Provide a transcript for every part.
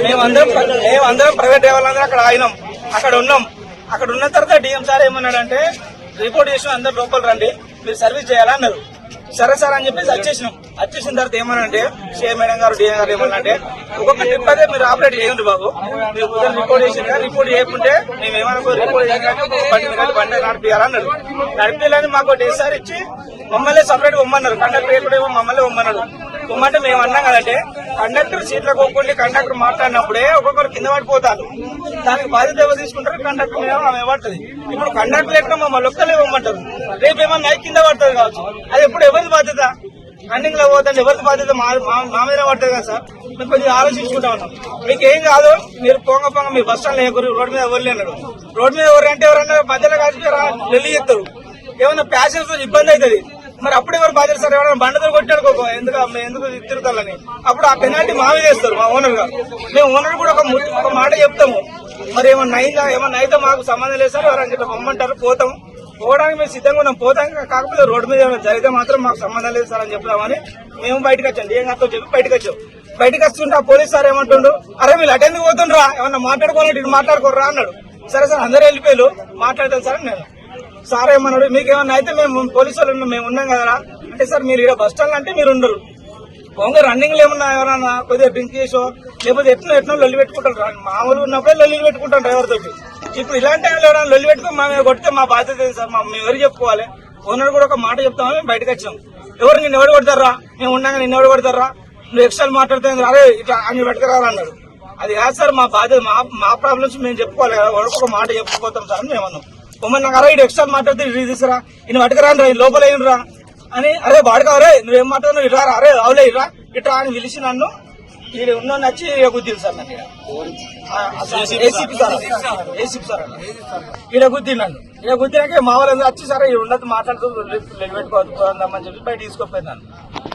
మేమందరం ప్రైవేట్ డ్రైవర్లందరూ అక్కడ ఆగినాం, అక్కడ ఉన్నాం. అక్కడ ఉన్న తర్వాత డిఎం సార్ ఏమన్నాడంటే రిపోర్ట్ చేసిన అందరు లోపల రండి, మీరు సర్వీస్ చేయాలన్నారు. సరే సార్ అని చెప్పేసి వచ్చేసిన తర్వాత ఏమనంటే సిఐ మేడం గారు డిఎం గారు ఏమన్నంటే ఒక్కొక్క ట్రిప్ అయితే మీరు ఆపరేట్ చేయండి బాబు, మీరు పొద్దున రిపోర్ట్ చేసిన రిపోర్ట్ చేయకుంటే మేము ఏమనుకో రిపోర్ట్ చేయడానికి బండి నడిపియాలన్నారు. నడిపియాలని మాకు ఒకసారి ఇచ్చి మమ్మల్ని సపరేట్ పొమ్మన్నారు. కండక్టర్ ఎప్పుడు మమ్మల్ని పొమ్మన్నాడు. పొమ్మంటే మేము అన్నాం కదంటే కండక్టర్ సీట్లకు ఒక్కొక్కటి కండక్టర్ మాట్లాడినప్పుడే ఒక్కొక్కరు కింద పడిపోతారు. దానికి బాధ్యత ఎవరు తీసుకుంటారు? కండక్టర్ మీద ఆమె పడుతుంది. ఇప్పుడు కండక్టర్ ఎక్కడ మమ్మల్ని ఒక్కలే ఇవ్వమంటారు. రేపు ఏమన్నా కింద పడుతుంది కావచ్చు. అది ఎప్పుడు ఎవరి బాధ్యత? రన్నింగ్ లో పోతుంది ఎవరి బాధ్యత? మా మీద పడుతుంది కదా సార్. మేము కొంచెం ఆలోచించుకుంటా ఉన్నాం. మీకు ఏం కాదు, మీరు పొంగ మీరు బస్ స్టాండ్ లేకరు, రోడ్డు మీద ఎవరు లేనారు. రోడ్డు మీద ఎవరు అంటే ఎవరన్నా మధ్యలో కలిసి వెళ్ళి చెప్తారు. ఏమన్నా ప్యాసింజర్స్ ఇబ్బంది అవుతుంది. మరి అప్పుడు ఎవరు బాధ్యత సార్? ఎవరైనా బండతో కొట్టాడు ఎందుకు తిరుగుతారని అప్పుడు ఆ పెనాల్టీ మావి చేస్తారు మా ఓనర్ గారు. మేము ఓనర్ కూడా ఒక మాట చెప్తాము. మరి ఏమన్నా అయితే మాకు సంబంధం లేదు సార్, ఎవరైనా చెప్పి పొమ్మంటారు, పోతాం. పోవడానికి మేము సిద్ధంగా ఉన్నాం, పోతాం. కాకపోతే రోడ్డు మీద ఏమైనా జరిగితే మాత్రం మాకు సంబంధం లేదు సార్ అని చెప్తామని మేము బయటకు వచ్చాం. ఏం కాదో చెప్పి బయటకు వచ్చాం. బయటకు వస్తుంటే ఆ పోలీస్ సార్ ఏమంటుండ్రు, అరే మీరు అటెందుకు పోతుండ్రా, ఏమన్నా మాట్లాడుకోవాలంటే ఇటు మాట్లాడుకోర్రా అన్నాడు. సరే సార్ అందరూ వెళ్ళిపోయారు, మాట్లాడతాను సార్ నేను. సార్ ఏమన్నాడు, మీకేమన్నా అయితే మేము పోలీసు వాళ్ళు మేము ఉన్నాం కదా అంటే, సార్ మీరు ఇక్కడ బస్ స్టాండ్ అంటే మీరు ఉండరు, పొంగ రన్నింగ్ లో ఏమన్నా ఎవరన్నా కొద్దిగా డ్రింక్ చేసో లేకపోతే ఎట్లా లొల్లి పెట్టుకుంటారు. మామూలు ఉన్నప్పుడే లొల్లి పెట్టుకుంటాం డ్రైవర్ తోటి. ఇప్పుడు ఇలాంటి టైంలో ఎవరైనా లొల్లి పెట్టుకుని మేము కొడితే మా బాధ్యత ఏంటి సార్? మేము ఎవరు చెప్పుకోవాలి? ఓనర్ కూడా ఒక మాట చెప్తామని మేము బయటకు వచ్చాం. ఎవరు నిన్ను ఎవరు కొడతారా, మేము ఉన్నాగా నిన్ను ఎవరు కొడతారా, నువ్వు ఎక్స్ట్రా మాట్లాడితే అరే ఇట్లా అని పెట్టుకురాలన్నాడు. అది కాదు సార్, మా బాధ్యత, మా ప్రాబ్లమ్స్ మేము చెప్పుకోవాలి కదా. ఒక మాట చెప్పుకోతాం సార్ అని మేము అన్నాం. నాకు అరే ఇటు ఎక్స్ట్రా మాట్లాడితే ఇటు తీసుకురా, ఇన్ని పట్టుకురాను రా, లోపల ఏమిరా అని, అరే బాడుకోవరే నువ్వేం మాట్లాడుతున్నావు, ఇట్రా అరే అవులే ఇట్రా అని పిలిచి నన్ను ఈడ ఉన్న నచ్చి గుద్దింది సార్. నన్ను ఏసీపీ సార్ ఈడ గుద్దింది నన్ను. ఈడ గుద్దినాక మా వాళ్ళు వచ్చి సరే ఈ ఉన్నది మాట్లాడుతూ పెట్టుకోవద్దామని చెప్పి బయట తీసుకొని నన్ను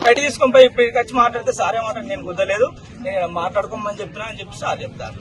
బయట తీసుకొని పోయి ఇప్పటికి వచ్చి మాట్లాడితే సార్ ఏమంటారు, నేను గుద్దలేదు, నేను మాట్లాడుకోమని చెప్తున్నా అని చెప్పి సార్ చెప్తారు.